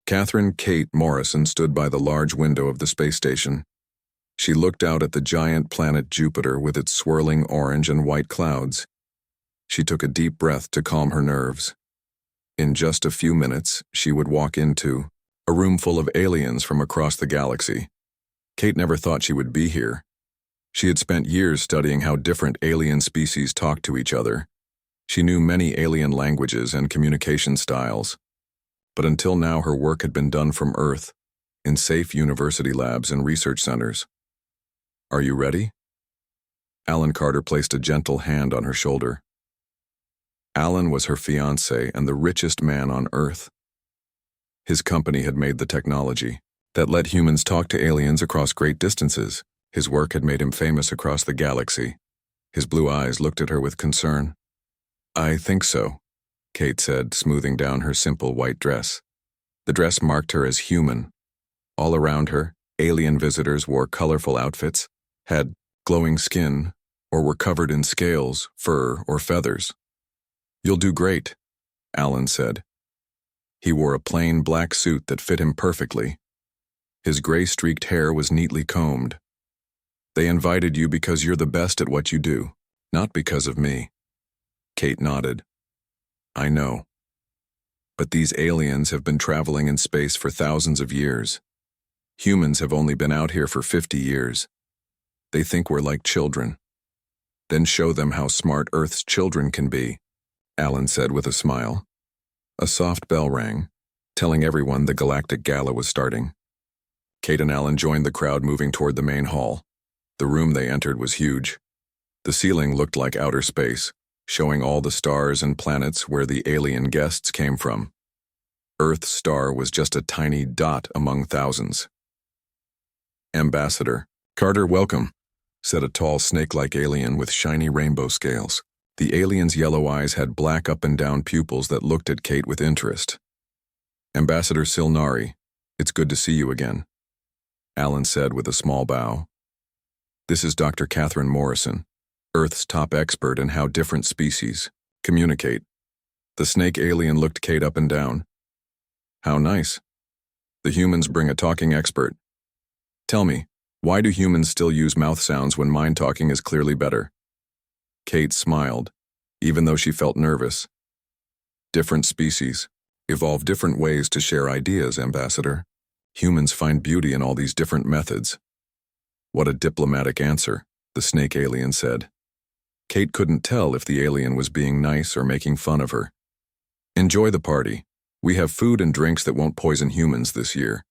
Catherine Kate Morrison stood by the large window of the space station. She looked out at the giant planet Jupiter with its swirling orange and white clouds. She took a deep breath to calm her nerves. In just a few minutes, she would walk into a room full of aliens from across the galaxy. Kate never thought she would be here. She had spent years studying how different alien species talk to each other. She knew many alien languages and communication styles. But until now, her work had been done from Earth, in safe university labs and research centers. "Are you ready?" Alan Carter placed a gentle hand on her shoulder. Alan was her fiancé and the richest man on Earth. His company had made the technology that let humans talk to aliens across great distances. His work had made him famous across the galaxy. His blue eyes looked at her with concern. "I think so," Kate said, smoothing down her simple white dress. The dress marked her as human. All around her, alien visitors wore colorful outfits, had glowing skin, or were covered in scales, fur, or feathers. "You'll do great," Alan said. He wore a plain black suit that fit him perfectly. His gray-streaked hair was neatly combed. "They invited you because you're the best at what you do, not because of me." Kate nodded. "I know. But these aliens have been traveling in space for thousands of years. Humans have only been out here for 50 years. They think we're like children. Then show them how smart Earth's children can be," Alan said with a smile. A soft bell rang, telling everyone the galactic gala was starting. Kate and Alan joined the crowd moving toward the main hall. The room they entered was huge. The ceiling looked like outer space, showing all the stars and planets where the alien guests came from. Earth's star was just a tiny dot among thousands. "Ambassador Carter, welcome," said a tall snake-like alien with shiny rainbow scales. The alien's yellow eyes had black up-and-down pupils that looked at Kate with interest. "Ambassador Silnari, it's good to see you again," Alan said with a small bow. "This is Dr. Catherine Morrison, Earth's top expert in how different species communicate." The snake alien looked Kate up and down. "How nice. The humans bring a talking expert. Tell me, why do humans still use mouth sounds when mind talking is clearly better?" Kate smiled, even though she felt nervous. "Different species evolve different ways to share ideas, Ambassador. Humans find beauty in all these different methods." "What a diplomatic answer," the snake alien said. Kate couldn't tell if the alien was being nice or making fun of her. "Enjoy the party. We have food and drinks that won't poison humans this year."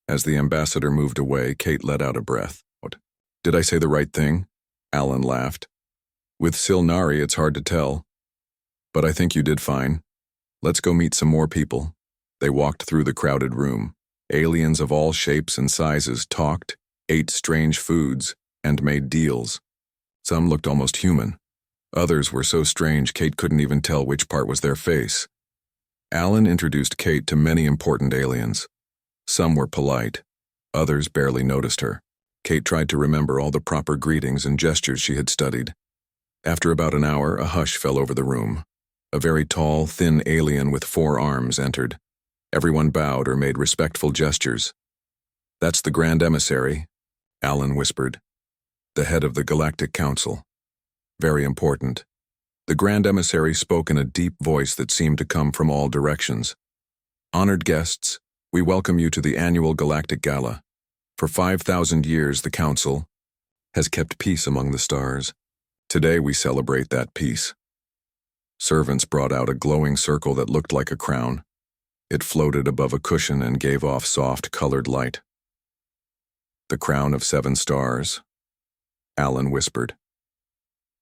As the ambassador moved away, Kate let out a breath. "Did I say the right thing?" Alan laughed. "With Silnari, it's hard to tell. But I think you did fine. Let's go meet some more people." They walked through the crowded room. Aliens of all shapes and sizes talked, ate strange foods, and made deals. Some looked almost human. Others were so strange Kate couldn't even tell which part was their face. Alan introduced Kate to many important aliens. Some were polite. Others barely noticed her. Kate tried to remember all the proper greetings and gestures she had studied. After about an hour, a hush fell over the room. A very tall, thin alien with 4 arms entered. Everyone bowed or made respectful gestures. "That's the Grand Emissary," Alan whispered. "The head of the Galactic Council. Very important." The Grand Emissary spoke in a deep voice that seemed to come from all directions. "Honored guests, we welcome you to the annual Galactic Gala. For 5,000 years, the Council has kept peace among the stars. Today we celebrate that peace." Servants brought out a glowing circle that looked like a crown. It floated above a cushion and gave off soft, colored light. "The crown of 7 stars," Alan whispered.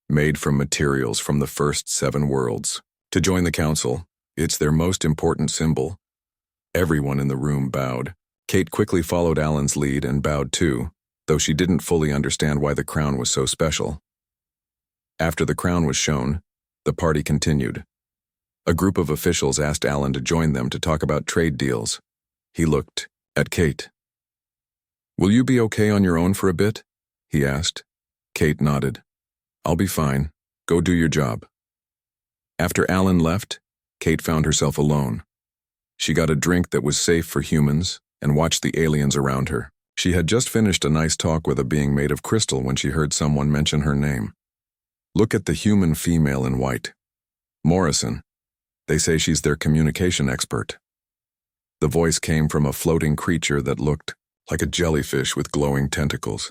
"Made from materials from the first 7 worlds. To join the council, it's their most important symbol." Everyone in the room bowed. Kate quickly followed Alan's lead and bowed too, though she didn't fully understand why the crown was so special. After the crown was shown, the party continued. A group of officials asked Alan to join them to talk about trade deals. He looked at Kate. "Will you be okay on your own for a bit?" he asked. Kate nodded. "I'll be fine. Go do your job." After Alan left, Kate found herself alone. She got a drink that was safe for humans and watched the aliens around her. She had just finished a nice talk with a being made of crystal when she heard someone mention her name. Look at the human female in white. Morrison. They say she's their communication expert. The voice came from a floating creature that looked like a jellyfish with glowing tentacles.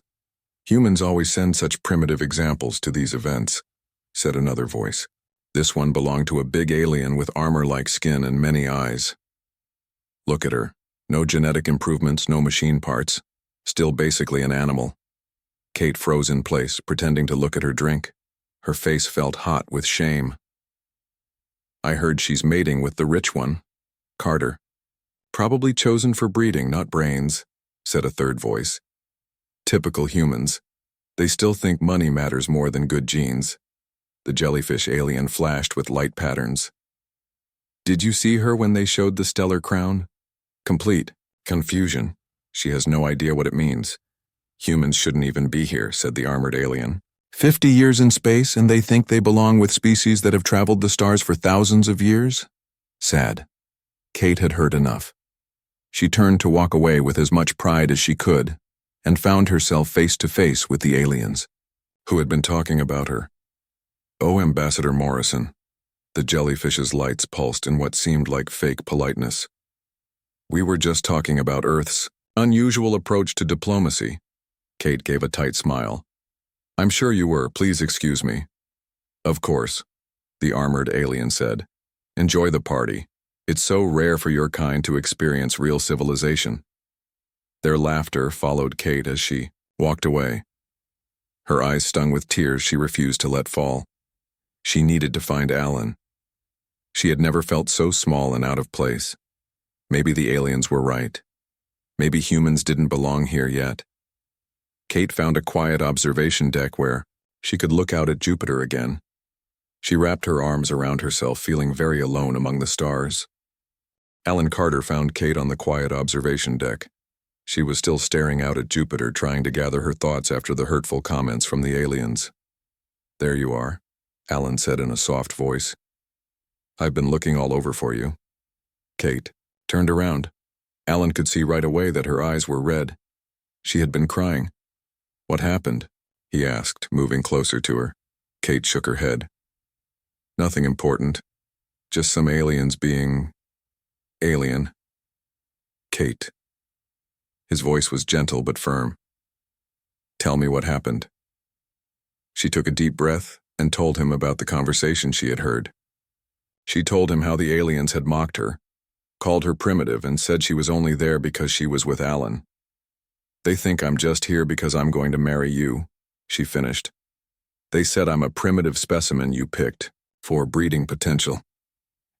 Humans always send such primitive examples to these events, said another voice. This one belonged to a big alien with armor-like skin and many eyes. Look at her. No genetic improvements, no machine parts. Still basically an animal. Kate froze in place, pretending to look at her drink. Her face felt hot with shame. I heard she's mating with the rich one, Carter. Probably chosen for breeding, not brains, said a third voice. Typical humans. They still think money matters more than good genes. The jellyfish alien flashed with light patterns. Did you see her when they showed the stellar crown? Complete confusion. She has no idea what it means. Humans shouldn't even be here, said the armored alien. 50 years in space and they think they belong with species that have traveled the stars for thousands of years? Sad. Kate had heard enough. She turned to walk away with as much pride as she could, and found herself face to face with the aliens, who had been talking about her. Oh, Ambassador Morrison. The jellyfish's lights pulsed in what seemed like fake politeness. We were just talking about Earth's unusual approach to diplomacy. Kate gave a tight smile. I'm sure you were, please excuse me. Of course, the armored alien said. Enjoy the party. It's so rare for your kind to experience real civilization. Their laughter followed Kate as she walked away. Her eyes stung with tears she refused to let fall. She needed to find Alan. She had never felt so small and out of place. Maybe the aliens were right. Maybe humans didn't belong here yet. Kate found a quiet observation deck where she could look out at Jupiter again. She wrapped her arms around herself, feeling very alone among the stars. Alan Carter found Kate on the quiet observation deck. She was still staring out at Jupiter, trying to gather her thoughts after the hurtful comments from the aliens. There you are, Alan said in a soft voice. I've been looking all over for you. Kate turned around. Alan could see right away that her eyes were red. She had been crying. What happened? He asked, moving closer to her. Kate shook her head. Nothing important. Just some aliens being alien. Kate. His voice was gentle but firm. Tell me what happened. She took a deep breath and told him about the conversation she had heard. She told him how the aliens had mocked her, called her primitive, and said she was only there because she was with Alan. They think I'm just here because I'm going to marry you, she finished. They said I'm a primitive specimen you picked for breeding potential.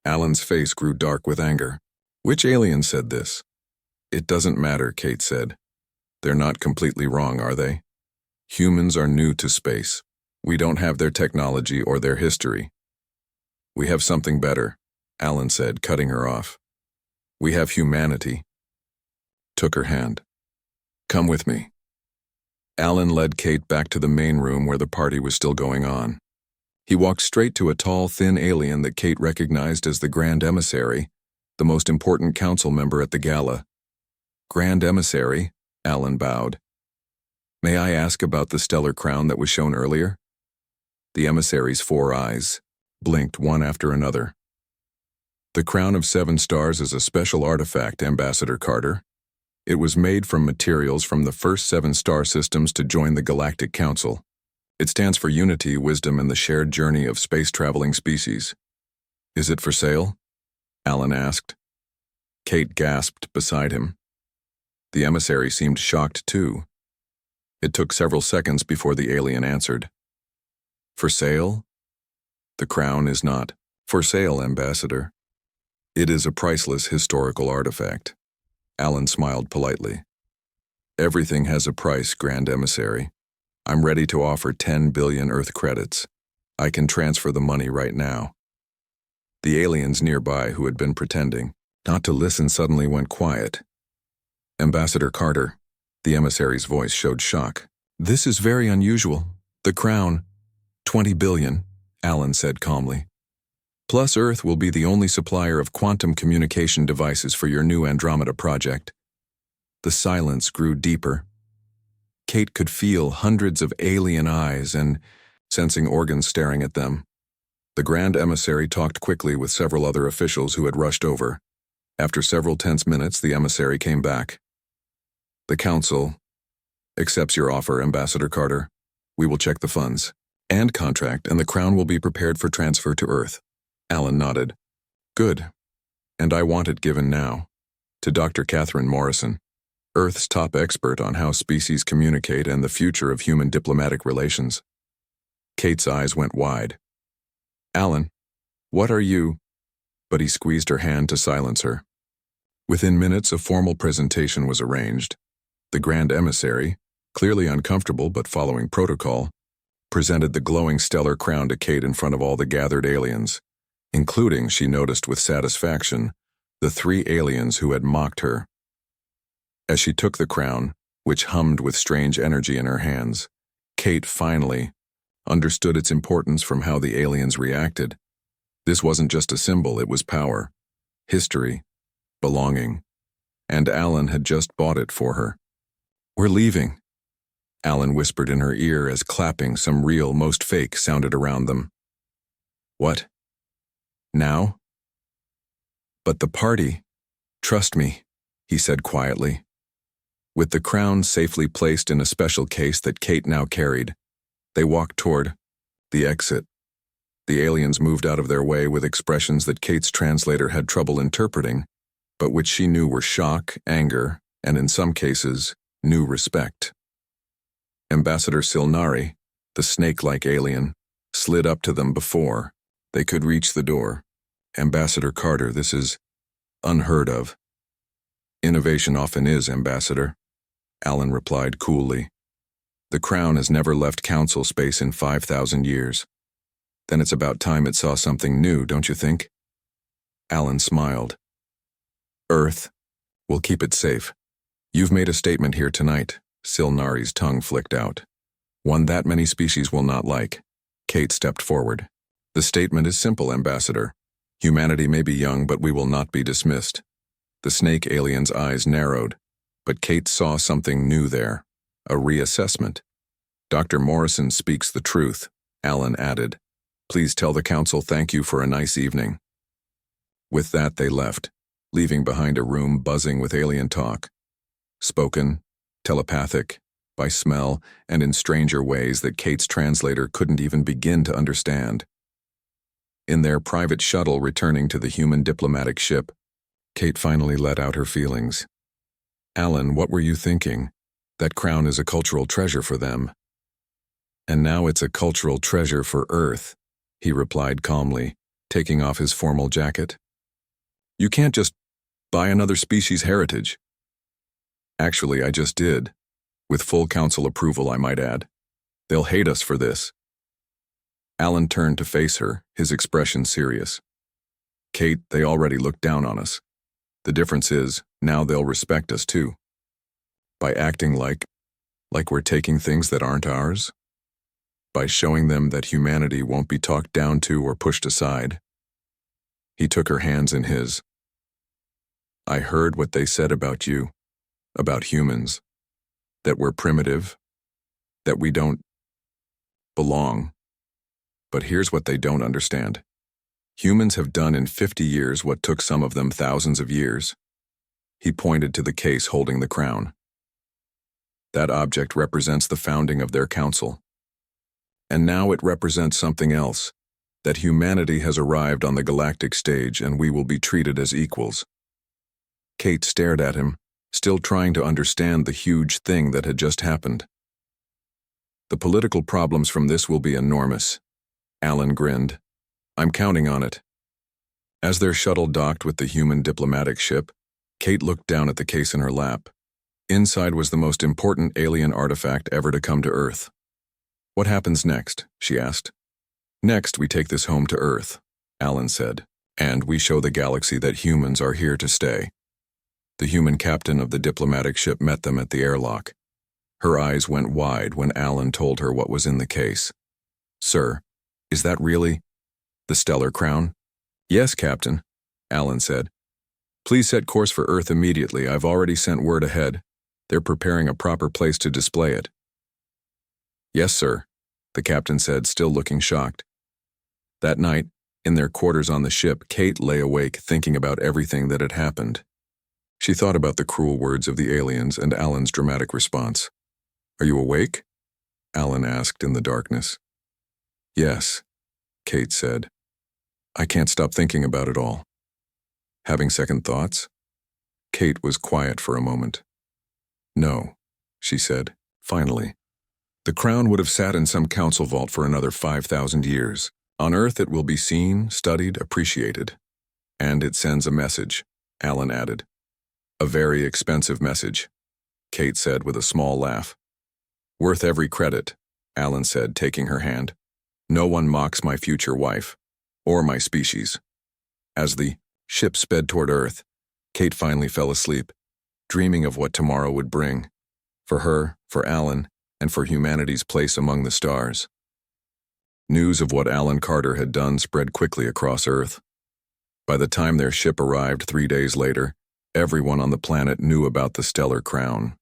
Alan's face grew dark with anger. Which alien said this? It doesn't matter, Kate said. They're not completely wrong, are they? Humans are new to space. We don't have their technology or their history. We have something better, Alan said, cutting her off. We have humanity. Took her hand. Come with me. Alan led Kate back to the main room where the party was still going on. He walked straight to a tall, thin alien that Kate recognized as the Grand Emissary, the most important council member at the gala. Grand Emissary, Alan bowed. May I ask about the stellar crown that was shown earlier? The emissary's 4 eyes blinked one after another. The crown of 7 stars is a special artifact, Ambassador Carter. It was made from materials from the first 7 star systems to join the Galactic Council. It stands for unity, wisdom, and the shared journey of space-traveling species. Is it for sale? Alan asked. Kate gasped beside him. The emissary seemed shocked too. It took several seconds before the alien answered. For sale? The crown is not for sale, Ambassador. It is a priceless historical artifact. Alan smiled politely. Everything has a price, Grand Emissary. I'm ready to offer 10 billion Earth credits. I can transfer the money right now. The aliens nearby, who had been pretending not to listen, suddenly went quiet. Ambassador Carter, the emissary's voice showed shock. This is very unusual. The crown, 20 billion, Alan said calmly. Plus, Earth will be the only supplier of quantum communication devices for your new Andromeda project. The silence grew deeper. Kate could feel hundreds of alien eyes and sensing organs staring at them. The Grand Emissary talked quickly with several other officials who had rushed over. After several tense minutes, the emissary came back. The Council accepts your offer, Ambassador Carter. We will check the funds and contract, and the crown will be prepared for transfer to Earth. Alan nodded. Good. And I want it given now. To Dr. Catherine Morrison, Earth's top expert on how species communicate and the future of human diplomatic relations. Kate's eyes went wide. Alan, what are you? But he squeezed her hand to silence her. Within minutes, a formal presentation was arranged. The Grand Emissary, clearly uncomfortable but following protocol, presented the glowing stellar crown to Kate in front of all the gathered aliens, including, she noticed with satisfaction, the 3 aliens who had mocked her. As she took the crown, which hummed with strange energy in her hands, Kate finally understood its importance from how the aliens reacted. This wasn't just a symbol, it was power, history, belonging, and Alan had just bought it for her. We're leaving, Alan whispered in her ear as clapping, some real, most fake, sounded around them. What? Now? But the party, trust me, he said quietly. With the crown safely placed in a special case that Kate now carried, they walked toward the exit. The aliens moved out of their way with expressions that Kate's translator had trouble interpreting, but which she knew were shock, anger, and in some cases, new respect. Ambassador Silnari, the snake-like alien, slid up to them before they could reach the door. Ambassador Carter, this is unheard of. Innovation often is, Ambassador, Alan replied coolly. The crown has never left council space in 5,000 years. Then it's about time it saw something new, don't you think? Alan smiled. Earth, we'll keep it safe. You've made a statement here tonight, Silnari's tongue flicked out. One that many species will not like. Kate stepped forward. The statement is simple, Ambassador. Humanity may be young, but we will not be dismissed. The snake alien's eyes narrowed, but Kate saw something new there. A reassessment. Dr. Morrison speaks the truth, Alan added. Please tell the council thank you for a nice evening. With that, they left, leaving behind a room buzzing with alien talk. Spoken, telepathic, by smell, and in stranger ways that Kate's translator couldn't even begin to understand. In their private shuttle returning to the human diplomatic ship, Kate finally let out her feelings. Alan, what were you thinking? That crown is a cultural treasure for them. And now it's a cultural treasure for Earth, he replied calmly, taking off his formal jacket. You can't just buy another species' heritage. Actually, I just did. With full council approval, I might add. They'll hate us for this. Alan turned to face her, his expression serious. Kate, they already looked down on us. The difference is, now they'll respect us too. By acting like we're taking things that aren't ours. By showing them that humanity won't be talked down to or pushed aside. He took her hands in his. I heard what they said about you, about humans, that we're primitive, that we don't belong. But here's what they don't understand. Humans have done in 50 years what took some of them thousands of years. He pointed to the case holding the crown. That object represents the founding of their council. And now it represents something else, that humanity has arrived on the galactic stage and we will be treated as equals. Kate stared at him, still trying to understand the huge thing that had just happened. The political problems from this will be enormous. Alan grinned. I'm counting on it. As their shuttle docked with the human diplomatic ship, Kate looked down at the case in her lap. Inside was the most important alien artifact ever to come to Earth. What happens next? She asked. Next, we take this home to Earth, Alan said, and we show the galaxy that humans are here to stay. The human captain of the diplomatic ship met them at the airlock. Her eyes went wide when Alan told her what was in the case. Sir, is that really the stellar crown? Yes, Captain, Alan said. Please set course for Earth immediately. I've already sent word ahead. They're preparing a proper place to display it. Yes, sir, the captain said, still looking shocked. That night, in their quarters on the ship, Kate lay awake thinking about everything that had happened. She thought about the cruel words of the aliens and Alan's dramatic response. Are you awake? Alan asked in the darkness. Yes, Kate said. I can't stop thinking about it all. Having second thoughts? Kate was quiet for a moment. No, she said, finally. The crown would have sat in some council vault for another 5,000 years. On Earth it will be seen, studied, appreciated. And it sends a message, Alan added. A very expensive message, Kate said with a small laugh. Worth every credit, Alan said, taking her hand. No one mocks my future wife, or my species. As the ship sped toward Earth, Kate finally fell asleep, dreaming of what tomorrow would bring, for her, for Alan, and for humanity's place among the stars. News of what Alan Carter had done spread quickly across Earth. By the time their ship arrived 3 days later, everyone on the planet knew about the stellar crown.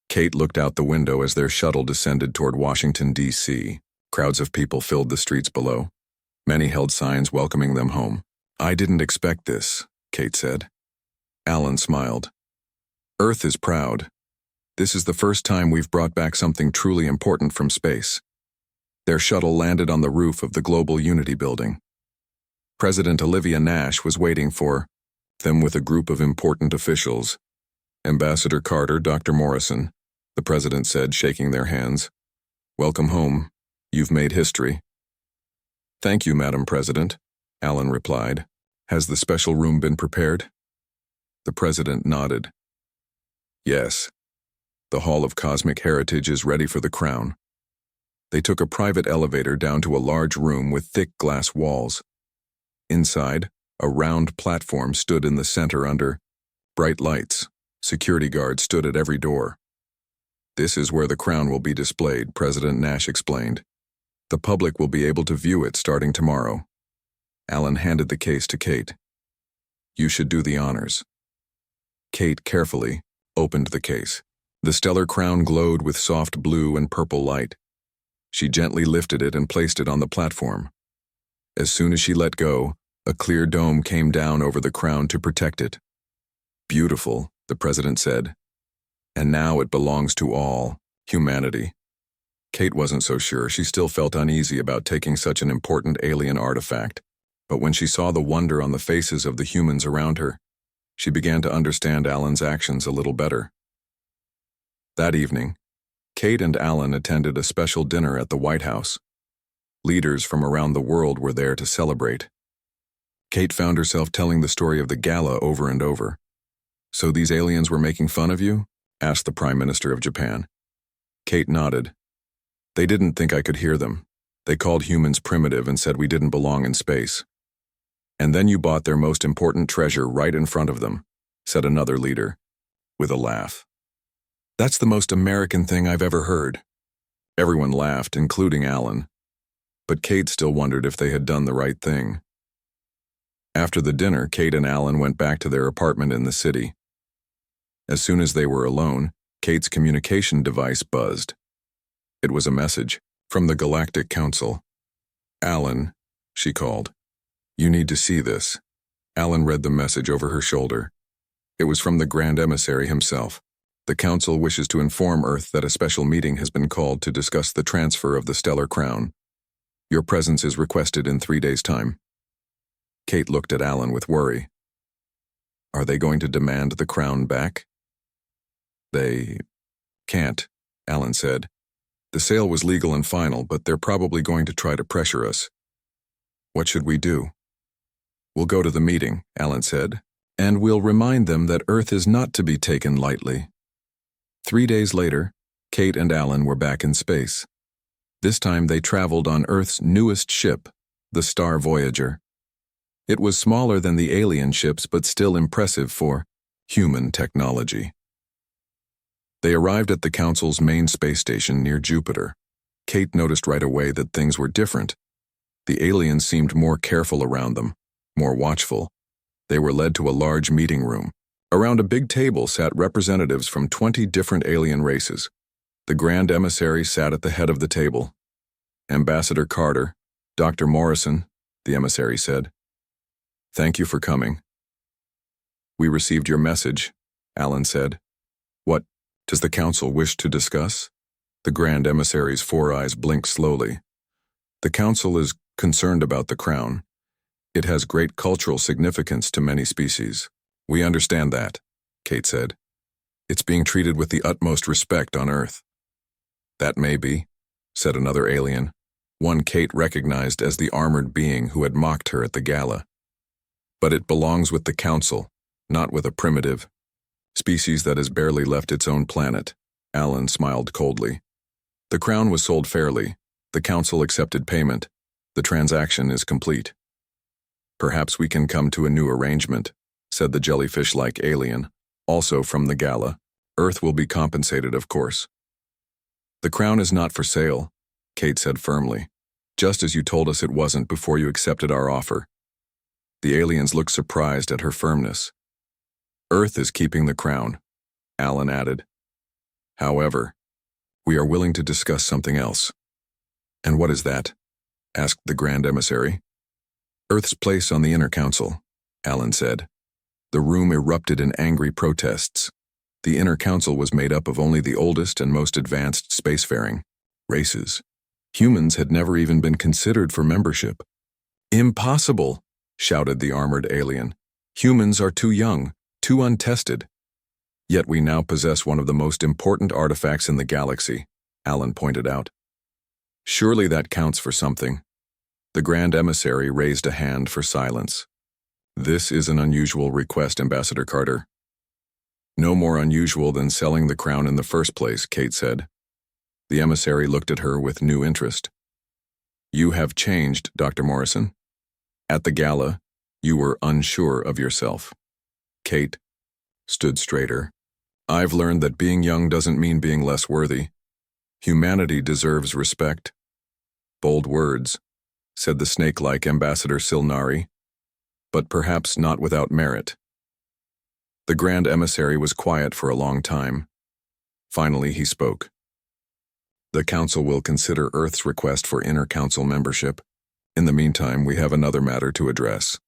Kate looked out the window as their shuttle descended toward Washington, D.C. Crowds of people filled the streets below. Many held signs welcoming them home. I didn't expect this, Kate said. Alan smiled. Earth is proud. This is the first time we've brought back something truly important from space. Their shuttle landed on the roof of the Global Unity Building. President Olivia Nash was waiting for them with a group of important officials. Ambassador Carter, Dr. Morrison, the president said, shaking their hands. Welcome home. You've made history. Thank you, Madam President, Alan replied. Has the special room been prepared? The president nodded. Yes. The Hall of Cosmic Heritage is ready for the crown. They took a private elevator down to a large room with thick glass walls. Inside, a round platform stood in the center under bright lights. Security guards stood at every door. This is where the crown will be displayed, President Nash explained. The public will be able to view it starting tomorrow. Alan handed the case to Kate. You should do the honors. Kate carefully opened the case. The stellar crown glowed with soft blue and purple light. She gently lifted it and placed it on the platform. As soon as she let go, a clear dome came down over the crown to protect it. Beautiful, the president said. And now it belongs to all humanity. Kate wasn't so sure. She still felt uneasy about taking such an important alien artifact. But when she saw the wonder on the faces of the humans around her, she began to understand Alan's actions a little better. That evening, Kate and Alan attended a special dinner at the White House. Leaders from around the world were there to celebrate. Kate found herself telling the story of the Gala over and over. So these aliens were making fun of you? Asked the Prime Minister of Japan. Kate nodded. They didn't think I could hear them. They called humans primitive and said we didn't belong in space. And then you bought their most important treasure right in front of them, said another leader, with a laugh. That's the most American thing I've ever heard. Everyone laughed, including Alan. But Kate still wondered if they had done the right thing. After the dinner, Kate and Alan went back to their apartment in the city. As soon as they were alone, Kate's communication device buzzed. It was a message from the Galactic Council. Alan, she called. You need to see this. Alan read the message over her shoulder. It was from the Grand Emissary himself. The Council wishes to inform Earth that a special meeting has been called to discuss the transfer of the stellar crown. Your presence is requested in 3 days' time. Kate looked at Alan with worry. Are they going to demand the crown back? They can't, Alan said. The sale was legal and final, but they're probably going to try to pressure us. What should we do? We'll go to the meeting, Alan said, and we'll remind them that Earth is not to be taken lightly. 3 days later, Kate and Alan were back in space. This time they traveled on Earth's newest ship, the Star Voyager. It was smaller than the alien ships, but still impressive for human technology. They arrived at the Council's main space station near Jupiter. Kate noticed right away that things were different. The aliens seemed more careful around them, more watchful. They were led to a large meeting room. Around a big table sat representatives from 20 different alien races. The Grand Emissary sat at the head of the table. Ambassador Carter, Dr. Morrison, the emissary said. Thank you for coming. We received your message, Alan said. What does the council wish to discuss? The Grand Emissary's four eyes blinked slowly. The council is concerned about the crown. It has great cultural significance to many species. We understand that, Kate said. It's being treated with the utmost respect on Earth. That may be, said another alien, one Kate recognized as the armored being who had mocked her at the gala. But it belongs with the council, not with a primitive species that has barely left its own planet. Alan smiled coldly. The crown was sold fairly. The council accepted payment. The transaction is complete. Perhaps we can come to a new arrangement, said the jellyfish-like alien, also from the gala. Earth will be compensated, of course. The crown is not for sale, Kate said firmly, just as you told us it wasn't before you accepted our offer. The aliens looked surprised at her firmness. Earth is keeping the crown, Alan added. However, we are willing to discuss something else. And what is that? Asked the Grand Emissary. Earth's place on the Inner Council, Alan said. The room erupted in angry protests. The Inner Council was made up of only the oldest and most advanced spacefaring races. Humans had never even been considered for membership. Impossible, shouted the armored alien. Humans are too young, too untested. Yet we now possess one of the most important artifacts in the galaxy, Alan pointed out. Surely that counts for something. The Grand Emissary raised a hand for silence. This is an unusual request, Ambassador Carter. No more unusual than selling the crown in the first place, Kate said. The emissary looked at her with new interest. You have changed, Dr. Morrison. At the gala, you were unsure of yourself. Kate stood straighter. I've learned that being young doesn't mean being less worthy. Humanity deserves respect. Bold words, said the snake-like Ambassador Silnari, but perhaps not without merit. The Grand Emissary was quiet for a long time. Finally, he spoke. The Council will consider Earth's request for Inner Council membership. In the meantime, we have another matter to address.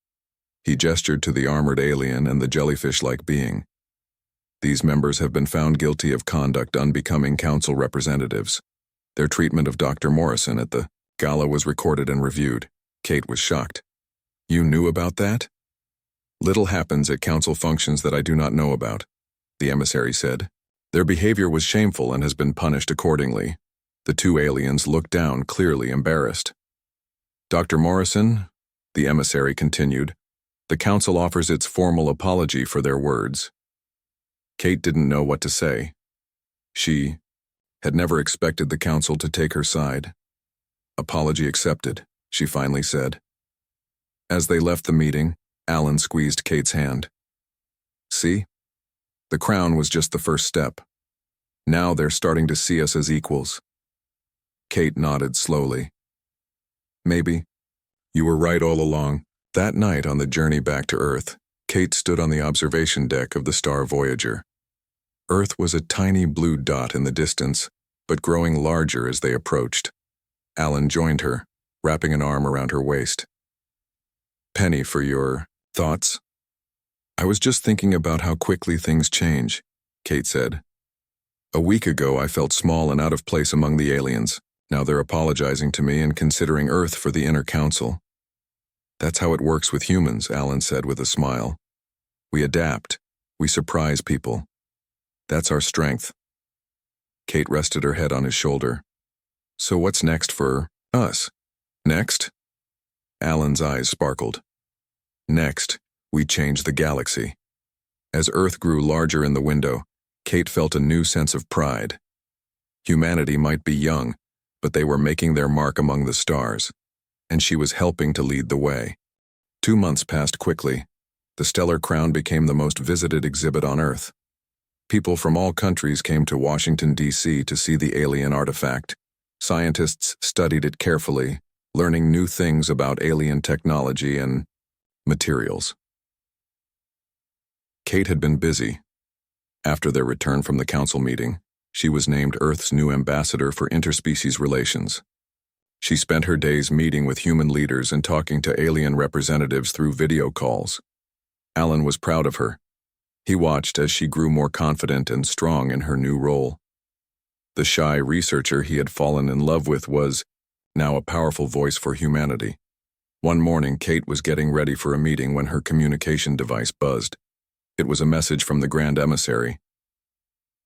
He gestured to the armored alien and the jellyfish-like being. These members have been found guilty of conduct unbecoming Council representatives. Their treatment of Dr. Morrison at the gala was recorded and reviewed. Kate was shocked. You knew about that? Little happens at Council functions that I do not know about, the emissary said. Their behavior was shameful and has been punished accordingly. The two aliens looked down, clearly embarrassed. Dr. Morrison, the emissary continued, the Council offers its formal apology for their words. Kate didn't know what to say. She had never expected the Council to take her side. Apology accepted, she finally said. As they left the meeting, Alan squeezed Kate's hand. See? The crown was just the first step. Now they're starting to see us as equals. Kate nodded slowly. Maybe. You were right all along. That night on the journey back to Earth, Kate stood on the observation deck of the star Voyager. Earth was a tiny blue dot in the distance, but growing larger as they approached. Alan joined her, wrapping an arm around her waist. Penny, for your thoughts? I was just thinking about how quickly things change, Kate said. A week ago, I felt small and out of place among the aliens. Now they're apologizing to me and considering Earth for the Inner Council. That's how it works with humans, Alan said with a smile. We adapt. We surprise people. That's our strength. Kate rested her head on his shoulder. So what's next for us? Next? Alan's eyes sparkled. Next, we change the galaxy. As Earth grew larger in the window, Kate felt a new sense of pride. Humanity might be young, but they were making their mark among the stars, and she was helping to lead the way. 2 months passed quickly. The stellar crown became the most visited exhibit on Earth. People from all countries came to Washington, D.C. to see the alien artifact. Scientists studied it carefully, learning new things about alien technology and Materials. Kate had been busy. After their return from the council meeting, she was named Earth's new ambassador for interspecies relations. She spent her days meeting with human leaders and talking to alien representatives through video calls. Alan was proud of her. He watched as she grew more confident and strong in her new role. The shy researcher he had fallen in love with was now a powerful voice for humanity. One morning, Kate was getting ready for a meeting when her communication device buzzed. It was a message from the Grand Emissary.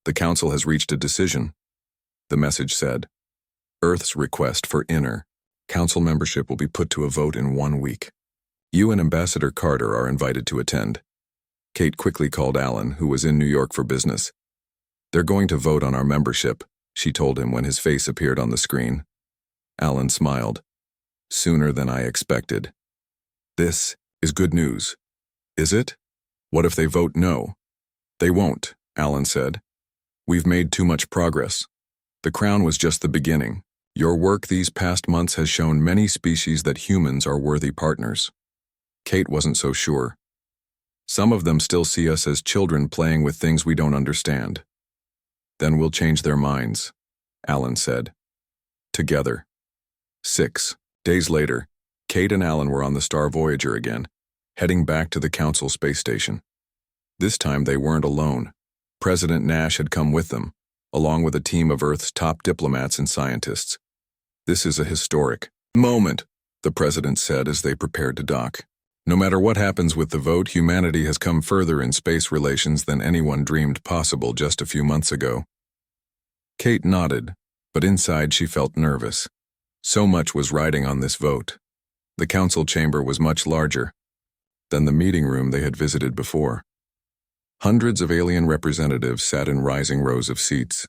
"The Council has reached a decision," the message said. "Earth's request for inner Council membership will be put to a vote in 1 week. You and Ambassador Carter are invited to attend." Kate quickly called Alan, who was in New York for business. "They're going to vote on our membership," she told him when his face appeared on the screen. Alan smiled. "Sooner than I expected." "This is good news." "Is it? What if they vote no?" "They won't," Alan said. "We've made too much progress. The crown was just the beginning. Your work these past months has shown many species that humans are worthy partners." Kate wasn't so sure. "Some of them still see us as children playing with things we don't understand." "Then we'll change their minds," Alan said. Together. 6 days later, Kate and Alan were on the Star Voyager again, heading back to the Council space station. This time they weren't alone. President Nash had come with them, along with a team of Earth's top diplomats and scientists. "This is a historic moment," the president said as they prepared to dock. "No matter what happens with the vote, humanity has come further in space relations than anyone dreamed possible just a few months ago." Kate nodded, but inside she felt nervous. So much was riding on this vote. The council chamber was much larger than the meeting room they had visited before. Hundreds of alien representatives sat in rising rows of seats.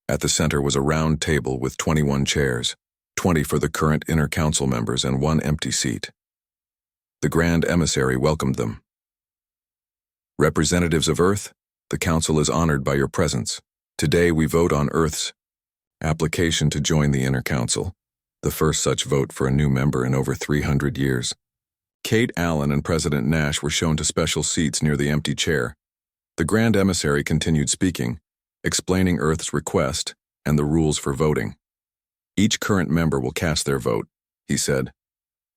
At the center was a round table with 21 chairs, 20 for the current inner council members and 1 empty seat. The Grand Emissary welcomed them. "Representatives of Earth, the Council is honored by your presence. Today we vote on Earth's application to join the Inner Council, the first such vote for a new member in over 300 years. Kate, Allen, and President Nash were shown to special seats near the empty chair. The Grand Emissary continued speaking, explaining Earth's request and the rules for voting. "Each current member will cast their vote," he said.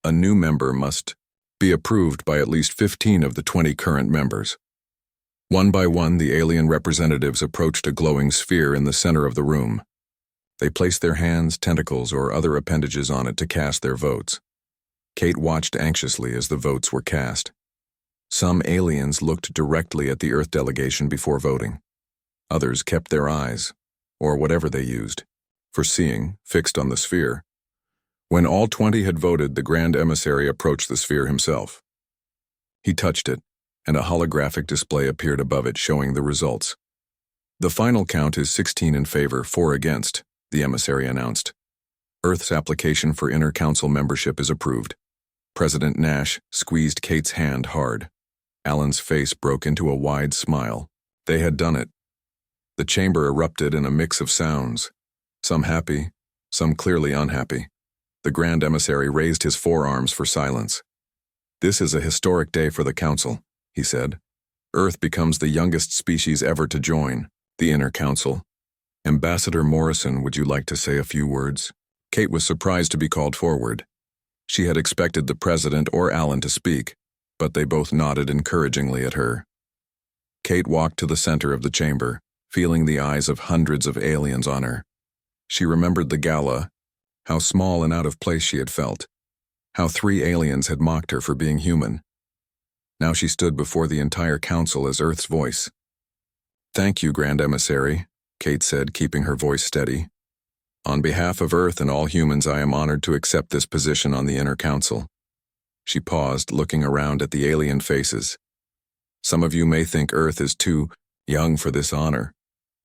"A new member must be approved by at least 15 of the 20 current members." One by one, the alien representatives approached a glowing sphere in the center of the room. They placed their hands, tentacles, or other appendages on it to cast their votes. Kate watched anxiously as the votes were cast. Some aliens looked directly at the Earth delegation before voting. Others kept their eyes, or whatever they used, for seeing, fixed on the sphere. When all 20 had voted, the Grand Emissary approached the sphere himself. He touched it, and a holographic display appeared above it showing the results. "The final count is 16 in favor, 4 against," the emissary announced. "Earth's application for Inner Council membership is approved." President Nash squeezed Kate's hand hard. Alan's face broke into a wide smile. They had done it. The chamber erupted in a mix of sounds, some happy, some clearly unhappy. The Grand Emissary raised his forearms for silence. "This is a historic day for the Council," he said. "Earth becomes the youngest species ever to join the Inner Council. Ambassador Morrison, would you like to say a few words?" Kate was surprised to be called forward. She had expected the president or Alan to speak, but they both nodded encouragingly at her. Kate walked to the center of the chamber, feeling the eyes of hundreds of aliens on her. She remembered the gala, how small and out of place she had felt, how 3 aliens had mocked her for being human. Now she stood before the entire council as Earth's voice. "Thank you, Grand Emissary," Kate said, keeping her voice steady. "On behalf of Earth and all humans, I am honored to accept this position on the Inner Council." She paused, looking around at the alien faces. "Some of you may think Earth is too young for this honor,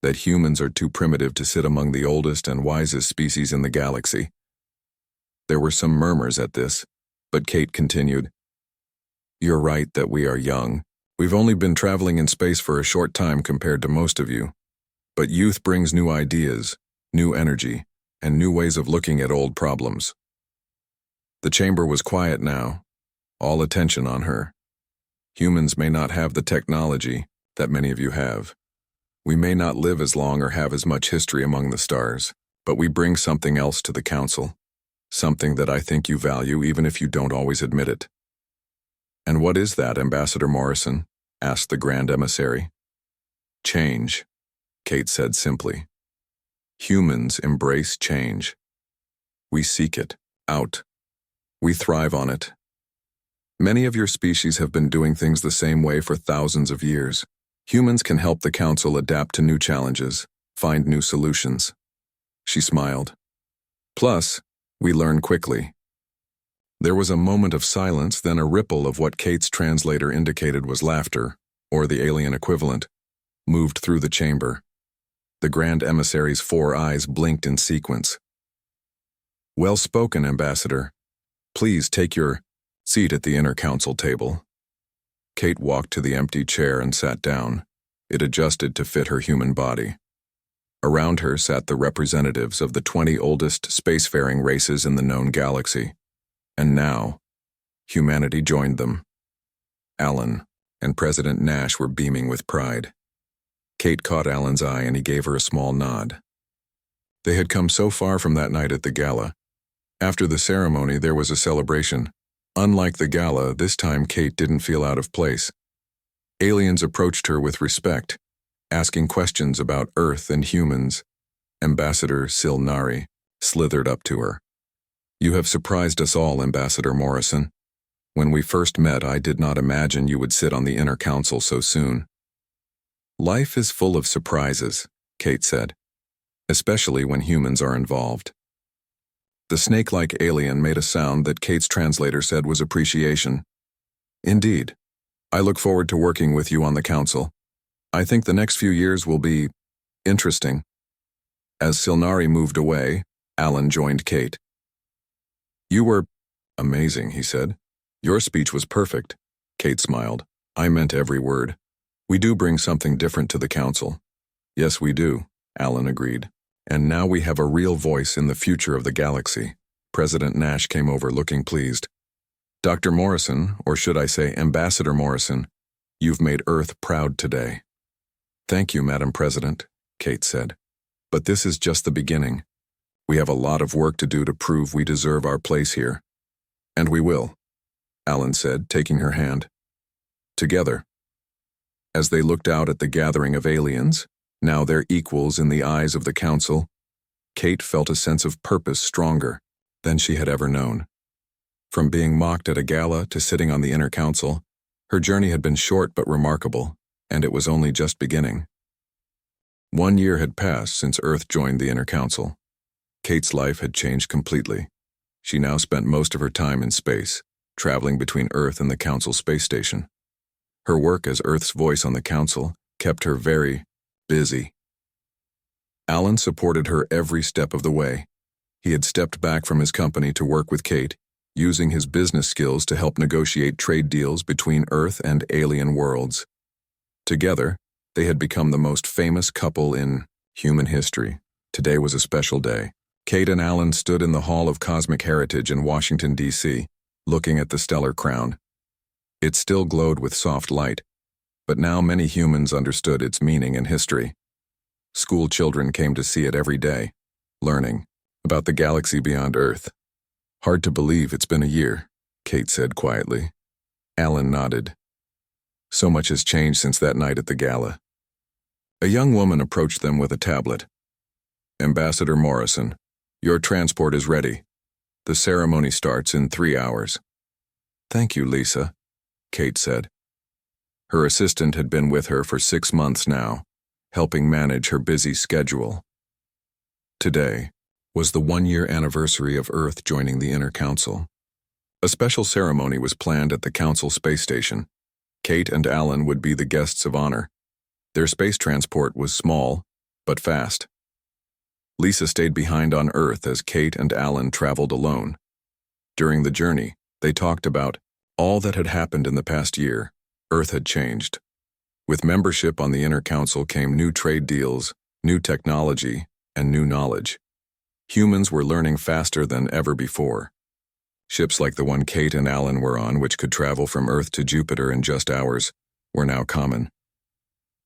that humans are too primitive to sit among the oldest and wisest species in the galaxy." There were some murmurs at this, but Kate continued. "You're right that we are young. We've only been traveling in space for a short time compared to most of you. But youth brings new ideas, new energy, and new ways of looking at old problems." The chamber was quiet now. all attention on her. Humans may not have the technology that many of you have. We may not live as long or have as much history among the stars, but we bring something else to the council, something that I think you value even if you don't always admit it. And what is that, Ambassador Morrison? Asked the Grand Emissary. Change, Kate said simply. Humans embrace change. We seek it out. We thrive on it. Many of your species have been doing things the same way for thousands of years. Humans can help the council adapt to new challenges, find new solutions. She smiled. Plus, we learn quickly. There was a moment of silence, then a ripple of what Kate's translator indicated was laughter, or the alien equivalent, moved through the chamber. The Grand Emissary's 4 eyes blinked in sequence. Well spoken, Ambassador. Please take your seat at the inner council table. Kate walked to the empty chair and sat down. It adjusted to fit her human body. Around her sat the representatives of the 20 oldest spacefaring races in the known galaxy. And now, humanity joined them. Alan and President Nash were beaming with pride. Kate caught Alan's eye and he gave her a small nod. They had come so far from that night at the gala. After the ceremony, there was a celebration. Unlike the gala, this time Kate didn't feel out of place. Aliens approached her with respect, asking questions about Earth and humans. Ambassador Silnari slithered up to her. You have surprised us all, Ambassador Morrison. When we first met, I did not imagine you would sit on the inner council so soon. Life is full of surprises, Kate said, especially when humans are involved. The snake-like alien made a sound that Kate's translator said was appreciation. Indeed. I look forward to working with you on the council. I think the next few years will be interesting. As Silnari moved away, Alan joined Kate. You were amazing, he said. Your speech was perfect. Kate smiled. I meant every word. We do bring something different to the council. Yes, we do, Alan agreed. And now we have a real voice in the future of the galaxy. President Nash came over looking pleased. Dr. Morrison, or should I say Ambassador Morrison, you've made Earth proud today. Thank you, Madam President, Kate said. But this is just the beginning. We have a lot of work to do to prove we deserve our place here. And we will, Alan said, taking her hand. Together. As they looked out at the gathering of aliens, now their equals in the eyes of the council, Kate felt a sense of purpose stronger than she had ever known. From being mocked at a gala to sitting on the inner council, her journey had been short but remarkable, and it was only just beginning. 1 year had passed since Earth joined the inner council. Kate's life had changed completely. She now spent most of her time in space, traveling between Earth and the council space station. Her work as Earth's voice on the council kept her very busy. Alan supported her every step of the way. He had stepped back from his company to work with Kate, using his business skills to help negotiate trade deals between Earth and alien worlds. Together, they had become the most famous couple in human history. Today was a special day. Kate and Alan stood in the Hall of Cosmic Heritage in Washington, D.C., looking at the stellar crown. It still glowed with soft light, but now many humans understood its meaning and history. School children came to see it every day, learning about the galaxy beyond Earth. Hard to believe it's been a year, Kate said quietly. Alan nodded. So much has changed since that night at the gala. A young woman approached them with a tablet. Ambassador Morrison, your transport is ready. The ceremony starts in 3 hours. Thank you, Lisa, Kate said. Her assistant had been with her for 6 months now, helping manage her busy schedule. Today was the 1-year anniversary of Earth joining the Inner Council. A special ceremony was planned at the Council space station. Kate and Alan would be the guests of honor. Their space transport was small, but fast. Lisa stayed behind on Earth as Kate and Alan traveled alone. During the journey, they talked about all that had happened in the past year. Earth had changed. With membership on the Inner Council came new trade deals, new technology, and new knowledge. Humans were learning faster than ever before. Ships like the one Kate and Alan were on, which could travel from Earth to Jupiter in just hours, were now common.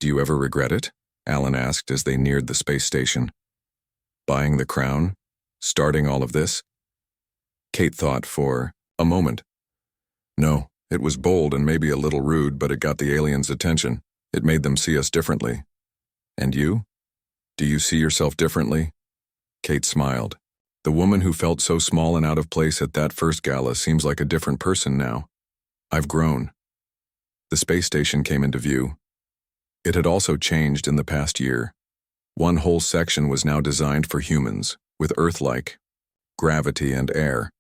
Do you ever regret it? Alan asked as they neared the space station. Buying the crown? Starting all of this? Kate thought for a moment. No, it was bold and maybe a little rude, but it got the aliens' attention. It made them see us differently. And you? Do you see yourself differently? Kate smiled. The woman who felt so small and out of place at that first gala seems like a different person now. I've grown. The space station came into view. It had also changed in the past year. One whole section was now designed for humans, with Earth-like gravity and air.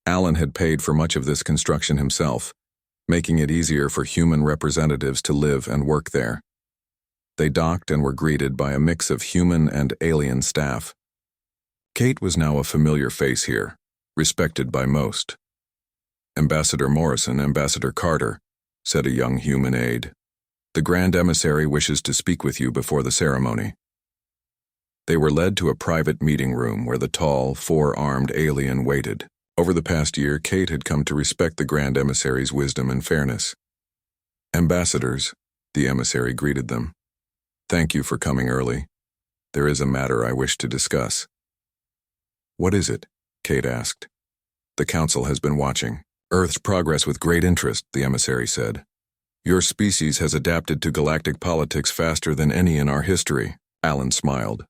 Alan had paid for much of this construction himself, making it easier for human representatives to live and work there. They docked and were greeted by a mix of human and alien staff. Kate was now a familiar face here, respected by most. Ambassador Morrison, Ambassador Carter, said a young human aide. The Grand Emissary wishes to speak with you before the ceremony. They were led to a private meeting room where the tall, four-armed alien waited. Over the past year, Kate had come to respect the Grand Emissary's wisdom and fairness. Ambassadors, the emissary greeted them. Thank you for coming early. There is a matter I wish to discuss. What is it? Kate asked. The Council has been watching Earth's progress with great interest, the emissary said. Your species has adapted to galactic politics faster than any in our history, Alan smiled.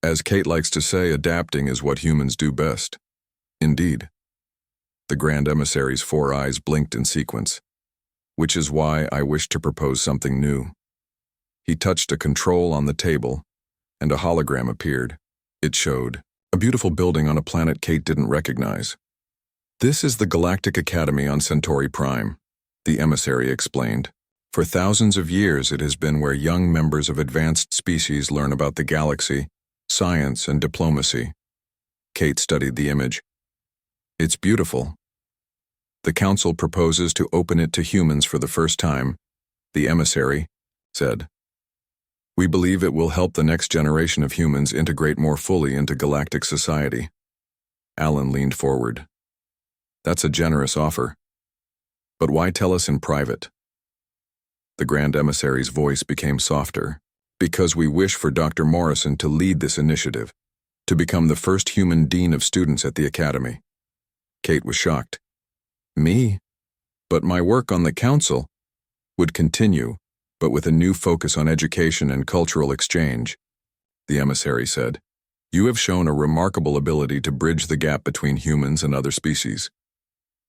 As Kate likes to say, adapting is what humans do best. Indeed. The Grand Emissary's four eyes blinked in sequence, which is why I wish to propose something new. He touched a control on the table, and a hologram appeared. It showed a beautiful building on a planet Kate didn't recognize. This is the Galactic Academy on Centauri Prime, the emissary explained. For thousands of years it has been where young members of advanced species learn about the galaxy, science, and diplomacy. Kate studied the image. It's beautiful. The Council proposes to open it to humans for the first time, the emissary said. We believe it will help the next generation of humans integrate more fully into galactic society. Alan leaned forward. That's a generous offer. But why tell us in private? The Grand Emissary's voice became softer. Because we wish for Dr. Morrison to lead this initiative, to become the first human dean of students at the Academy. Kate was shocked. Me? But my work on the Council would continue, but with a new focus on education and cultural exchange, the emissary said. You have shown a remarkable ability to bridge the gap between humans and other species.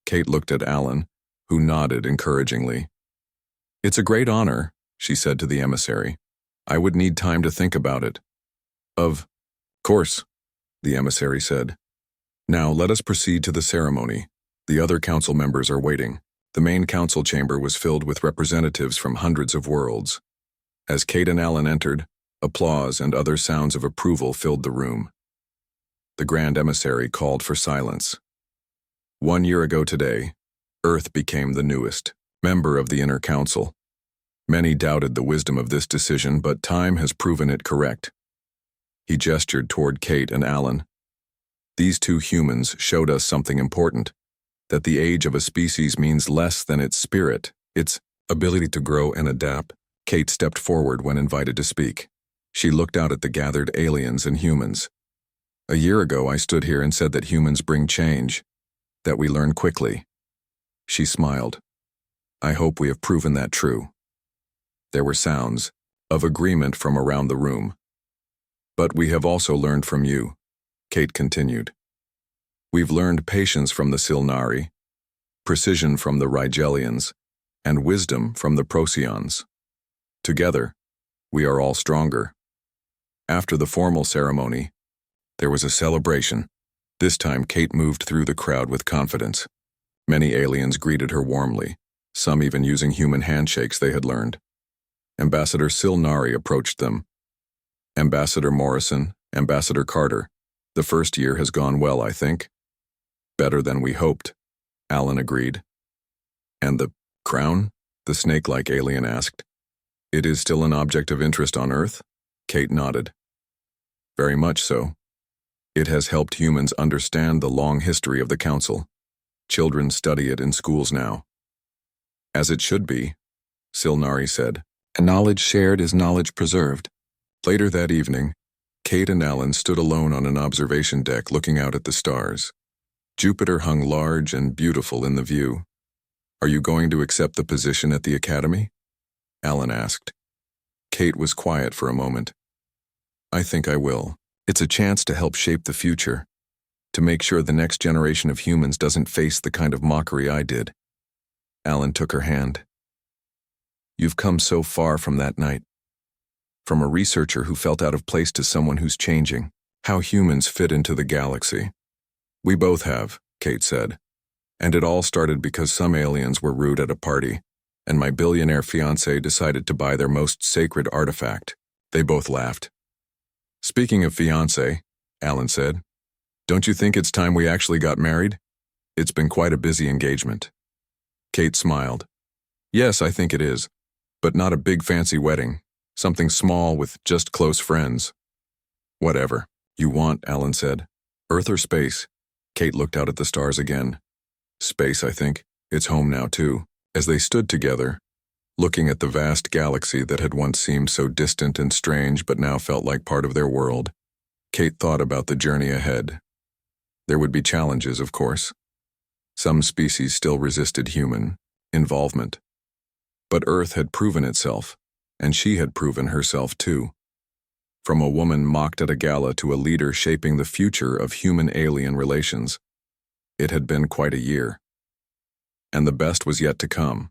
Kate looked at Alan, who nodded encouragingly. It's a great honor, she said to the emissary. I would need time to think about it. Of course, the emissary said. Now let us proceed to the ceremony. The other council members are waiting. The main council chamber was filled with representatives from hundreds of worlds. As Kate and Alan entered, applause and other sounds of approval filled the room. The Grand Emissary called for silence. 1 year ago today, Earth became the newest member of the Inner Council. Many doubted the wisdom of this decision, but time has proven it correct. He gestured toward Kate and Alan. These two humans showed us something important, that the age of a species means less than its spirit, its ability to grow and adapt. Kate stepped forward when invited to speak. She looked out at the gathered aliens and humans. A year ago, I stood here and said that humans bring change, that we learn quickly. She smiled. I hope we have proven that true. There were sounds of agreement from around the room. But we have also learned from you, Kate continued. We've learned patience from the Silnari, precision from the Rigelians, and wisdom from the Procyon. Together, we are all stronger. After the formal ceremony, there was a celebration. This time, Kate moved through the crowd with confidence. Many aliens greeted her warmly, some even using human handshakes they had learned. Ambassador Silnari approached them. Ambassador Morrison, Ambassador Carter, the first year has gone well, I think. Better than we hoped, Alan agreed. And the crown? The snake-like alien asked. It is still an object of interest on Earth? Kate nodded. Very much so. It has helped humans understand the long history of the Council. Children study it in schools now. As it should be, Silnari said, and knowledge shared is knowledge preserved. Later that evening, Kate and Alan stood alone on an observation deck looking out at the stars. Jupiter hung large and beautiful in the view. Are you going to accept the position at the Academy? Alan asked. Kate was quiet for a moment. I think I will. It's a chance to help shape the future, to make sure the next generation of humans doesn't face the kind of mockery I did. Alan took her hand. You've come so far from that night. From a researcher who felt out of place to someone who's changing how humans fit into the galaxy. We both have, Kate said. And it all started because some aliens were rude at a party, and my billionaire fiancé decided to buy their most sacred artifact. They both laughed. Speaking of fiancé, Alan said, don't you think it's time we actually got married? It's been quite a busy engagement. Kate smiled. Yes, I think it is, but not a big fancy wedding. Something small with just close friends. Whatever you want, Alan said. Earth or space? Kate looked out at the stars again. Space, I think. It's home now, too. As they stood together, looking at the vast galaxy that had once seemed so distant and strange but now felt like part of their world, Kate thought about the journey ahead. There would be challenges, of course. Some species still resisted human involvement. But Earth had proven itself, and she had proven herself too. From a woman mocked at a gala to a leader shaping the future of human-alien relations, it had been quite a year. And the best was yet to come.